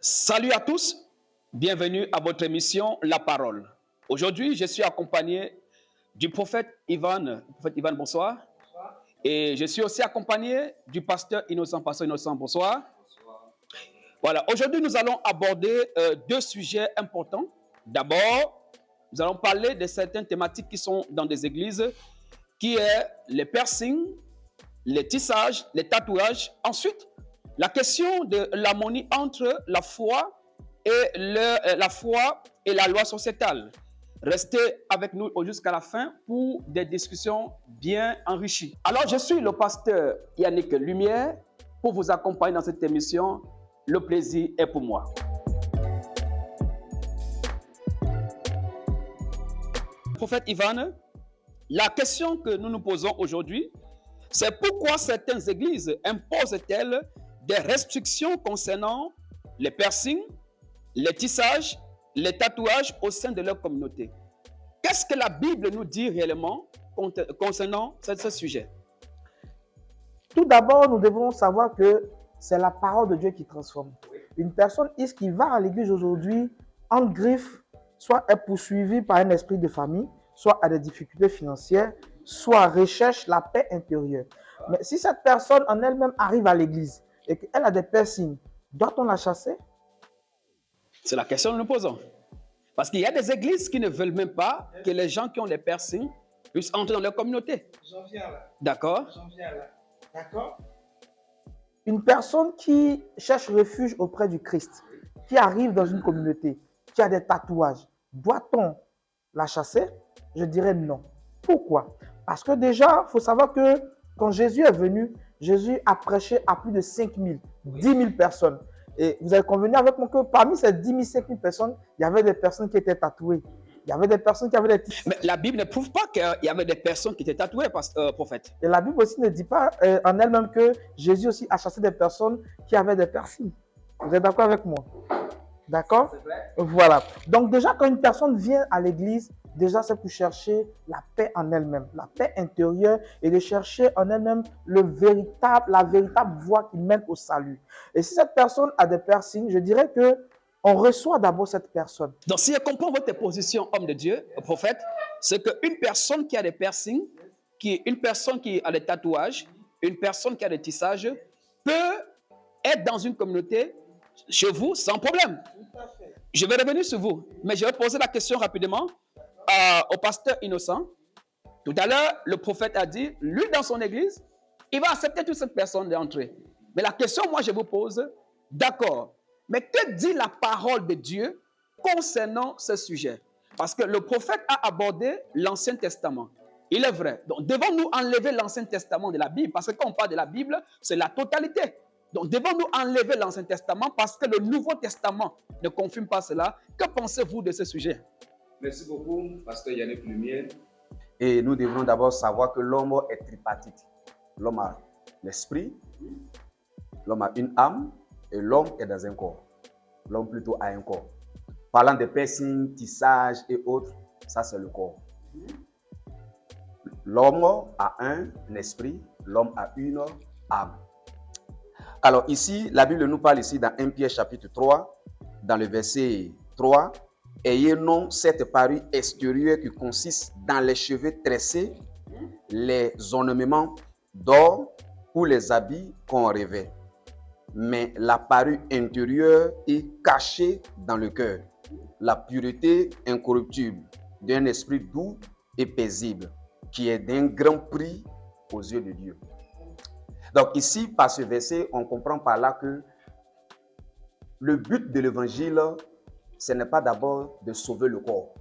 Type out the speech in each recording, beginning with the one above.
Salut à tous, bienvenue à votre émission La Parole. Aujourd'hui, je suis accompagné du prophète Ivan. Prophète Ivan, bonsoir. Bonsoir. Et je suis aussi accompagné du pasteur Innocent. Pasteur Innocent, bonsoir. Bonsoir. Voilà, aujourd'hui, nous allons aborder deux sujets importants. D'abord, nous allons parler de certaines thématiques qui sont dans des églises, qui est les piercings, les tissages, les tatouages. Ensuite, la question de l'harmonie entre la foi et la loi sociétale. Restez avec nous jusqu'à la fin pour des discussions bien enrichies. Alors, je suis le pasteur Yannick Lumière pour vous accompagner dans cette émission. Le plaisir est pour moi. Prophète Ivan, la question que nous nous posons aujourd'hui, c'est pourquoi certaines églises imposent-elles des restrictions concernant les piercings, les tissages, les tatouages au sein de leur communauté. Qu'est-ce que la Bible nous dit réellement concernant ce sujet? Tout d'abord, nous devons savoir que c'est la parole de Dieu qui transforme. Une personne qui va à l'église aujourd'hui en griffe, soit est poursuivie par un esprit de famille, soit a des difficultés financières, soit recherche la paix intérieure. Mais si cette personne en elle-même arrive à l'église et qu'elle a des piercings, doit-on la chasser? C'est la question que nous posons. Parce qu'il y a des églises qui ne veulent même pas que les gens qui ont des piercings puissent entrer dans leur communauté. J'en viens là. D'accord? J'en viens là. D'accord? Une personne qui cherche refuge auprès du Christ, qui arrive dans une communauté, qui a des tatouages, doit-on la chasser? Je dirais non. Pourquoi? Parce que déjà, il faut savoir que quand Jésus est venu, Jésus a prêché à plus de 5 000, 10 000 personnes. Et vous avez convenu avec moi que parmi ces 10 000, 5 000 personnes, il y avait des personnes qui étaient tatouées. Il y avait des personnes qui avaient des... Mais la Bible ne prouve pas qu'il y avait des personnes qui étaient tatouées, prophète. Et la Bible aussi ne dit pas en elle-même que Jésus aussi a chassé des personnes qui avaient des piercings. Vous êtes d'accord avec moi? D'accord? Voilà. Donc déjà, quand une personne vient à l'église, déjà c'est pour chercher la paix en elle-même, la paix intérieure et de chercher en elle-même la véritable voie qui mène au salut. Et si cette personne a des piercings, je dirais que on reçoit d'abord cette personne. Donc si je comprends votre position, homme de Dieu, prophète, c'est qu'une personne qui a des piercings, une personne qui a des tatouages, une personne qui a des tissages, peut être dans une communauté chez vous sans problème. Je vais revenir sur vous, mais je vais poser la question rapidement au pasteur Innocent. Tout à l'heure, le prophète a dit, lui dans son église, il va accepter toute cette personne d'entrer. Mais la question, moi, je vous pose, d'accord, mais que dit la parole de Dieu concernant ce sujet? Parce que le prophète a abordé l'Ancien Testament. Il est vrai. Donc, devons-nous enlever l'Ancien Testament de la Bible? Parce que quand on parle de la Bible, c'est la totalité. Donc, devons-nous enlever l'Ancien Testament parce que le Nouveau Testament ne confirme pas cela? Que pensez-vous de ce sujet? Merci beaucoup, pasteur Yannick Lumière. Et nous devons d'abord savoir que l'homme est tripartite. L'homme a l'esprit, l'homme a une âme et l'homme est dans un corps. L'homme plutôt a un corps. Parlant de piercing, tissage et autres, ça c'est le corps. L'homme a un esprit, l'homme a une âme. Alors ici, la Bible nous parle ici dans 1 Pierre chapitre 3, dans le verset 3. Ayez non cette parure extérieure qui consiste dans les cheveux tressés, les ornements d'or ou les habits qu'on revêt. Mais la parure intérieure est cachée dans le cœur. La pureté incorruptible d'un esprit doux et paisible, qui est d'un grand prix aux yeux de Dieu. Donc ici, par ce verset, on comprend par là que le but de l'évangile, ce n'est pas d'abord de sauver le corps.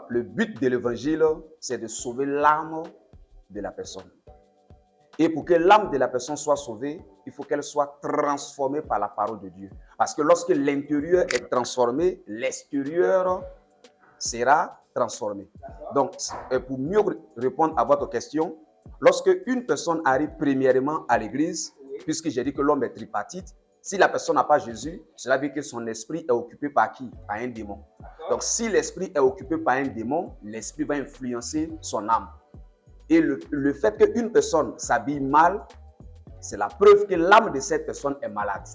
Le but de l'évangile, c'est de sauver l'âme de la personne. Et pour que l'âme de la personne soit sauvée, il faut qu'elle soit transformée par la parole de Dieu. Parce que lorsque l'intérieur est transformé, l'extérieur sera transformé. Donc, pour mieux répondre à votre question, lorsque une personne arrive premièrement à l'église, puisque j'ai dit que l'homme est tripartite, si la personne n'a pas Jésus, cela veut dire que son esprit est occupé par qui? Par un démon. Donc, si l'esprit est occupé par un démon, l'esprit va influencer son âme. Et le fait qu'une personne s'habille mal, c'est la preuve que l'âme de cette personne est malade.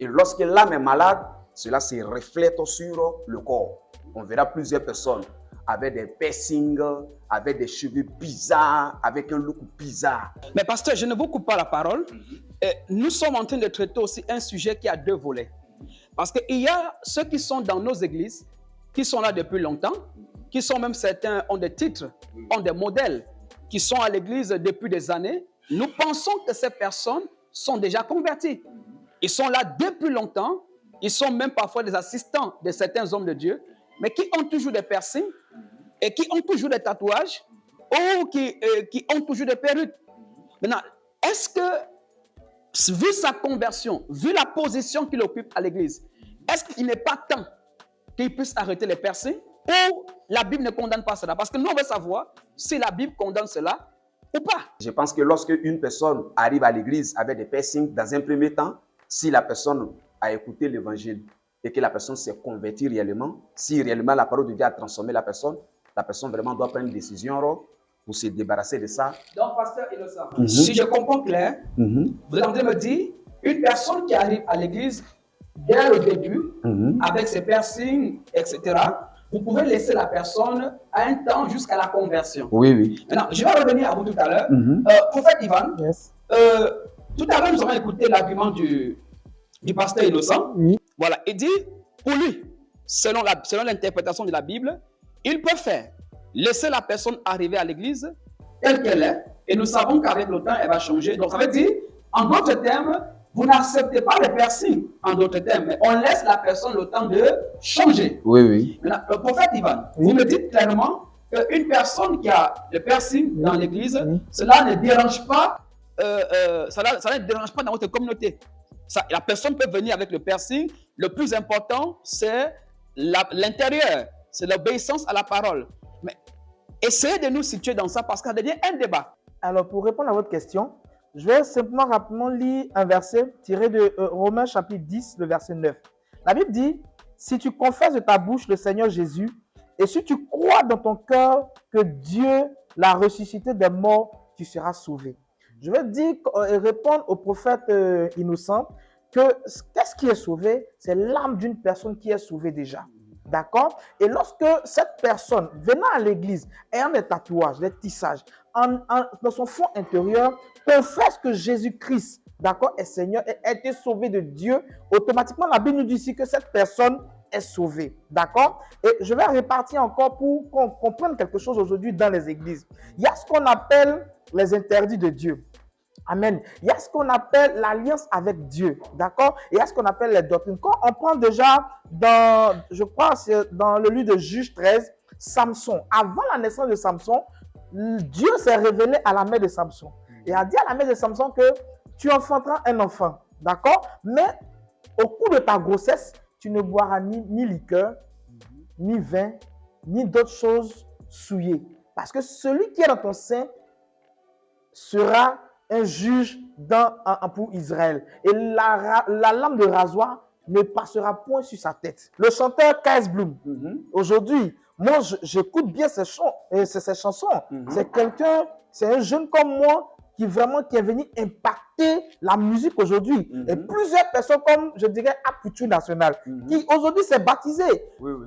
Et lorsque l'âme est malade, cela se reflète sur le corps. On verra plusieurs personnes avec des piercings, avec des cheveux bizarres, avec un look bizarre. Mais pasteur, je ne vous coupe pas la parole. Nous sommes en train de traiter aussi un sujet qui a deux volets. Parce qu'il y a ceux qui sont dans nos églises, qui sont là depuis longtemps, qui sont même certains ont des titres, ont des modèles, qui sont à l'église depuis des années. Nous pensons que ces personnes sont déjà converties. Ils sont là depuis longtemps. Ils sont même parfois des assistants de certains hommes de Dieu, mais qui ont toujours des piercings et qui ont toujours des tatouages ou qui ont toujours des perruques. Maintenant, est-ce que, vu sa conversion, vu la position qu'il occupe à l'église, est-ce qu'il n'est pas temps qu'il puisse arrêter les piercings ou la Bible ne condamne pas cela? Parce que nous, on veut savoir si la Bible condamne cela ou pas. Je pense que lorsque une personne arrive à l'église avec des piercings, dans un premier temps, si la personne a écouté l'évangile et que la personne s'est convertie réellement, si réellement la parole de Dieu a transformé la personne vraiment doit prendre une décision pour se débarrasser de ça. Donc, pasteur Innocent, si je comprends clair, vous êtes en train de me dire, une personne qui arrive à l'église dès le début, avec ses piercings, etc., vous pouvez laisser la personne à un temps jusqu'à la conversion. Oui, oui. Maintenant, je vais revenir à vous tout à l'heure. Prophète Ivan, Yes. tout à l'heure, nous avons écouté l'argument du pasteur Innocent. Oui. Voilà, il dit, pour lui, selon l'interprétation de la Bible, il peut faire laisser la personne arriver à l'église telle qu'elle est, et nous savons qu'avec le temps, elle va changer. Donc, ça veut dire, en d'autres termes, vous n'acceptez pas les piercings, en d'autres termes, mais on laisse la personne le temps de changer. Oui, oui. Maintenant, le prophète Ivan, vous me dites clairement qu'une personne qui a le piercing dans l'église, cela ne dérange pas, ça ne dérange pas dans votre communauté. La personne peut venir avec le piercing. Le plus important, c'est l'intérieur, c'est l'obéissance à la parole. Mais essayez de nous situer dans ça parce que ça devient un débat. Alors, pour répondre à votre question, je vais simplement rapidement lire un verset tiré de Romains chapitre 10, le verset 9. La Bible dit, si tu confesses de ta bouche le Seigneur Jésus et si tu crois dans ton cœur que Dieu l'a ressuscité des morts, tu seras sauvé. Je vais dire, répondre au prophète Innocent que qu'est-ce qui est sauvé? C'est l'âme d'une personne qui est sauvée déjà. D'accord? Et lorsque cette personne, venant à l'église, ayant des tatouages, des tissages, dans son fond intérieur, confesse que Jésus-Christ, d'accord, est Seigneur et a été sauvé de Dieu, automatiquement, la Bible nous dit ici que cette personne est sauvée. D'accord? Et je vais répartir encore pour qu'on comprenne quelque chose aujourd'hui dans les églises. Il y a ce qu'on appelle les interdits de Dieu. Amen. Il y a ce qu'on appelle l'alliance avec Dieu, d'accord? Et il y a ce qu'on appelle les doctrines. Quand on prend déjà je crois, c'est dans le livre de Juge 13, Samson. Avant la naissance de Samson, Dieu s'est révélé à la mère de Samson et a dit à la mère de Samson que tu enfanteras un enfant, d'accord? Mais au cours de ta grossesse, tu ne boiras ni liqueur, ni vin, ni d'autres choses souillées. Parce que celui qui est dans ton sein sera un juge pour Israël. Et la lame de rasoir ne passera point sur sa tête. Le chanteur Kais Bloom, aujourd'hui, moi j'écoute bien ses chansons. C'est quelqu'un, c'est un jeune comme moi qui est venu impacter la musique aujourd'hui. Et plusieurs personnes comme, je dirais, Aputu National, qui aujourd'hui s'est baptisé.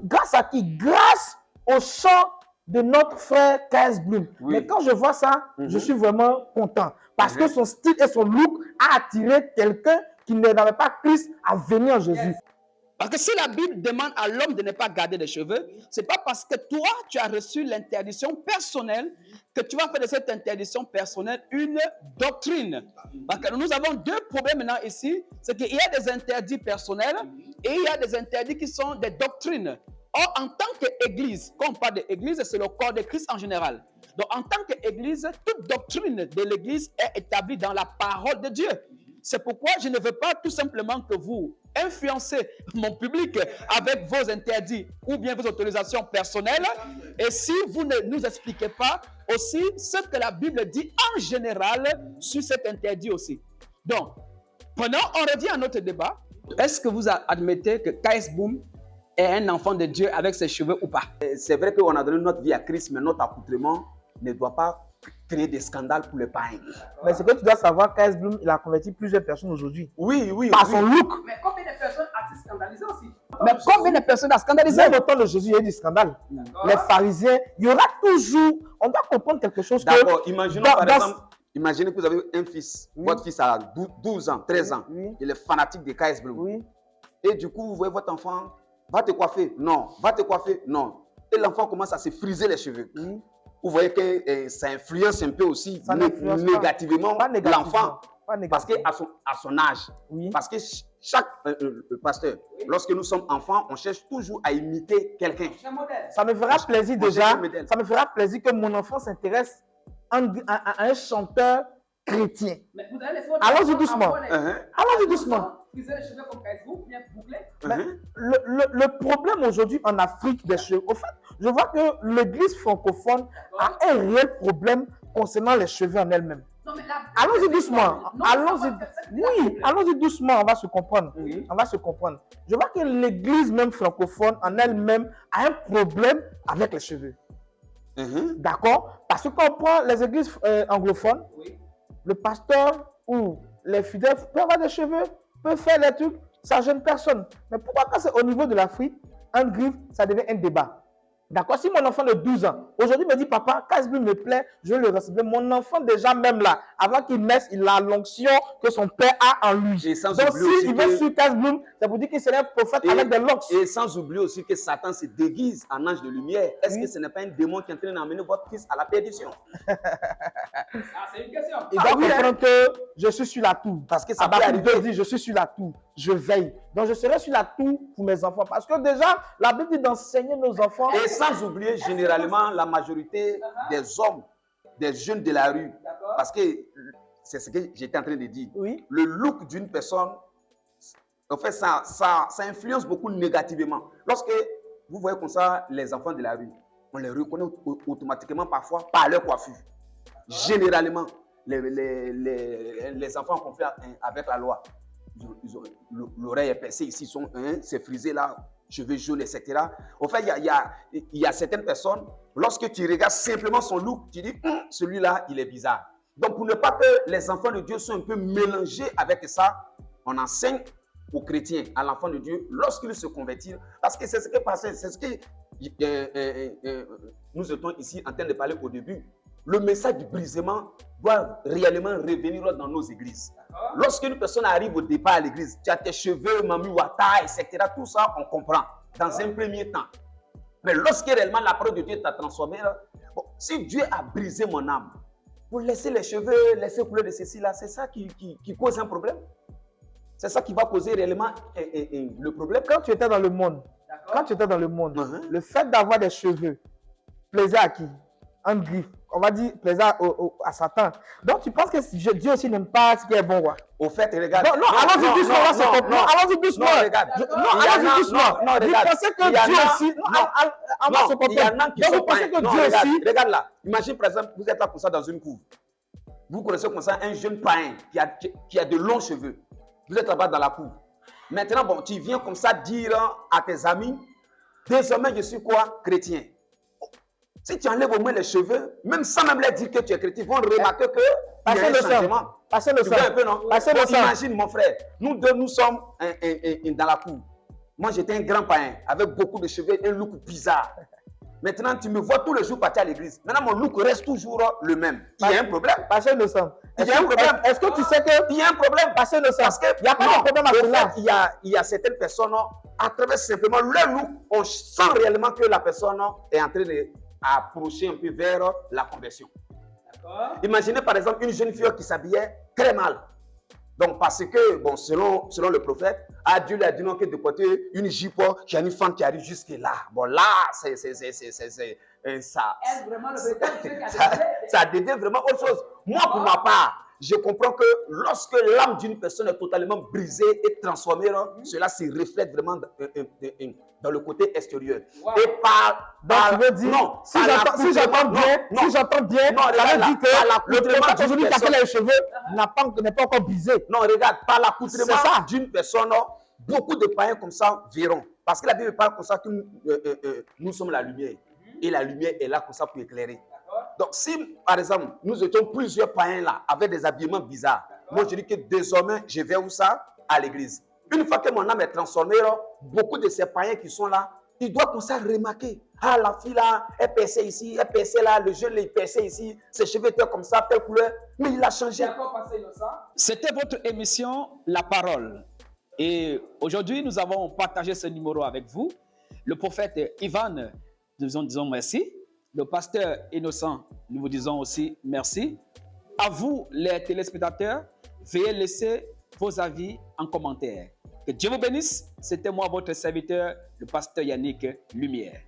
Grâce à qui? Grâce au chant de notre frère Kais Bloom. Mais quand je vois ça, je suis vraiment content. Parce que son style et son look a attiré quelqu'un qui n'avait pas Christ à venir en Jésus. Parce que si la Bible demande à l'homme de ne pas garder les cheveux, ce n'est pas parce que toi, tu as reçu l'interdiction personnelle que tu vas faire de cette interdiction personnelle une doctrine. Parce que nous avons deux problèmes maintenant ici. C'est qu'il y a des interdits personnels et il y a des interdits qui sont des doctrines. Or, en tant qu'Église, quand on parle d'Église, c'est le corps de Christ en général. Donc, en tant qu'Église, toute doctrine de l'Église est établie dans la parole de Dieu. C'est pourquoi je ne veux pas tout simplement que vous influencez mon public avec vos interdits ou bien vos autorisations personnelles. Et si vous ne nous expliquez pas aussi ce que la Bible dit en général sur cet interdit aussi. Donc, pendant, on revient à notre débat. Est-ce que vous admettez que Kais Bloom est un enfant de Dieu avec ses cheveux ou pas? C'est vrai qu'on a donné notre vie à Christ, mais notre accoutrement ne doit pas créer des scandales pour les païens. Mais c'est que tu dois savoir, Kais Bloom, il a converti plusieurs personnes aujourd'hui. Oui. Par son look. Mais combien Mais combien de personnes ont scandalisé? Même au temps de Jésus, il y a eu du scandale. Les pharisiens, il y aura toujours, on doit comprendre quelque chose que... D'accord, imaginons dans- par dans- exemple, imaginez que vous avez un fils, Oui. votre fils a 12 ans, 13 ans, Oui. il est fanatique de KS Blue. Oui, Et du coup, vous voyez votre enfant, va te coiffer, non, va te coiffer, non. Et l'enfant commence à se friser les cheveux. oui. Vous voyez que ça influence un peu aussi Ça n'influence pas. négativement Pas négativement. l'enfant. Pas Parce négativement. qu'à son âge, Oui. parce que chaque pasteur, lorsque nous sommes enfants, on cherche toujours à imiter quelqu'un. Ça me fera plaisir Moi, déjà, j'ai un modèle. ça me fera plaisir que mon enfant s'intéresse à un chanteur chrétien. Allons-y doucement. Allons-y doucement. Le problème aujourd'hui en Afrique des cheveux, au fait, je vois que l'église francophone a un réel problème concernant les cheveux en elle-même. Allons-y doucement. Allons-y. Oui, allons-y doucement. On va se comprendre. On va se comprendre. Je vois que l'église même francophone en elle-même a un problème avec les cheveux. D'accord? Parce que quand on prend les églises anglophones, le pasteur ou les fidèles peuvent avoir des cheveux, peuvent faire des trucs, ça gêne personne. Mais pourquoi quand c'est au niveau de l'Afrique, un griffe, ça devient un débat? D'accord? Si mon enfant de 12 ans, aujourd'hui me dit, papa, Casblu me plaît, je veux le ressembler. Mon enfant déjà même là, avant qu'il naisse, il a l'onction que son père a en lui. Et sans Donc oublier aussi s'il va que- sur Casblu, ça vous dit qu'il serait un prophète Et- avec des locks. Et sans oublier aussi que Satan se déguise en ange de lumière. Est-ce Oui. que ce n'est pas un démon qui est en train d'emmener votre fils à la perdition? Il doit comprendre que je suis sur la tour. Parce que ça peut Habakkuk arriver. 2 dit, je suis sur la tour, je veille. Donc je serai sur la tour pour mes enfants. Parce que déjà, la Bible dit d'enseigner nos enfants. Et sans oublier généralement la majorité des hommes, des jeunes de la rue. Parce que c'est ce que j'étais en train de dire. Oui, Le look d'une personne, en fait, ça influence beaucoup négativement. Lorsque vous voyez comme ça les enfants de la rue, on les reconnaît automatiquement parfois par leur coiffure. Généralement, les enfants en conflit avec la loi, ils ont l'oreille est percée ici, c'est frisé là, cheveux jaunes, etc. En fait, il y a certaines personnes, lorsque tu regardes simplement son look, tu dis, celui-là, il est bizarre. Donc, pour ne pas que les enfants de Dieu soient un peu mélangés avec ça, on enseigne aux chrétiens, à l'enfant de Dieu, lorsqu'il se convertit, parce que c'est ce qui est passé, c'est ce que nous étions ici en train de parler au début. Le message du brisement doit réellement revenir dans nos églises. Lorsqu'une personne arrive au départ à l'église, tu as tes cheveux, mami wata, etc. Tout ça, on comprend dans un premier temps. Mais lorsque réellement la parole de Dieu t'a transformé, bon, si Dieu a brisé mon âme, pour laisser les cheveux, laisser couler de ceci là, c'est ça qui cause un problème. C'est ça qui va causer réellement le problème. quand tu étais dans le monde, le fait d'avoir des cheveux plaisait à qui? Un griffe. On va dire plaisait à Satan. Donc tu penses que Dieu aussi n'aime pas ce qui est bon, quoi? Au fait, regarde. Non, allons-y doucement, on va se comprendre. Non, allons-y doucement. Non, regarde. Allons-y doucement. Non, Vous regarde. pensez que Il y en Dieu a- aussi... non, on va se Non, il y en a comprendre. qui Donc sont vous pensez païens. que Non, Dieu regarde, aussi... regarde là. Imagine par exemple, vous êtes là comme ça dans une cour. Vous connaissez comme ça un jeune païen qui a de longs cheveux. Vous êtes là-bas dans la cour. Maintenant, bon, tu viens comme ça dire à tes amis, désormais je suis quoi? Chrétien. Si tu enlèves au moins les cheveux, même sans même leur dire que tu es chrétien, ils vont remarquer que il y a Passez un le sang. changement. Passez le Tu vois un sang. peu, non? Passez le Bon, sang. imagine, mon frère, nous deux, nous sommes dans la cour. Moi, j'étais un grand païen avec beaucoup de cheveux, un look bizarre. Maintenant, tu me vois tous les jours partir à l'église. Maintenant, mon look reste toujours le même. Il y a un problème. Passez le sang. Il y a un problème. Est-ce que tu sais que... Il y a un problème. Passez le sang. Parce que Il n'y a pas non, de problème à au cela. fait, il y a certaines personnes, à travers simplement leur look, on sent réellement que la personne est en train d'approcher un peu vers la conversion. Imaginez par exemple une jeune fille qui s'habillait très mal. Donc parce que, bon, selon le prophète, Dieu lui a dit non que de porter une jupe, qu'il y a une femme qui arrive jusque là. Bon là, ça devient vraiment autre chose. Moi, pour ma part, je comprends que lorsque l'âme d'une personne est totalement brisée et transformée, cela se reflète vraiment dans le côté extérieur. Et Donc tu veux dire, non, si j'entends bien, ça veut dire que le prophète aujourd'hui qui a fait les cheveux n'est pas encore brisé. Non, regarde, par C'est ça. l'accoutrement d'une personne, beaucoup de païens comme ça verront. Parce que la Bible parle comme ça que nous sommes la lumière. Et la lumière est là comme ça pour éclairer. Donc, si, par exemple, nous étions plusieurs païens là, avec des habillements bizarres, moi je dis que désormais, je vais où ça? À l'église. Une fois que mon âme est transformée, beaucoup de ces païens qui sont là, ils doivent commencer à remarquer. Ah, la fille là, elle perçait ici, elle perçait là, le jeune, il perçait ici, ses cheveux étaient comme ça, telle couleur, mais il a changé. C'était votre émission La Parole. Et aujourd'hui, nous avons partagé ce numéro avec vous. Le prophète Ivan, nous disons merci. Le pasteur Innocent, nous vous disons aussi merci. À vous, les téléspectateurs, veuillez laisser vos avis en commentaire. Que Dieu vous bénisse. C'était moi, votre serviteur, le pasteur Yannick Lumière.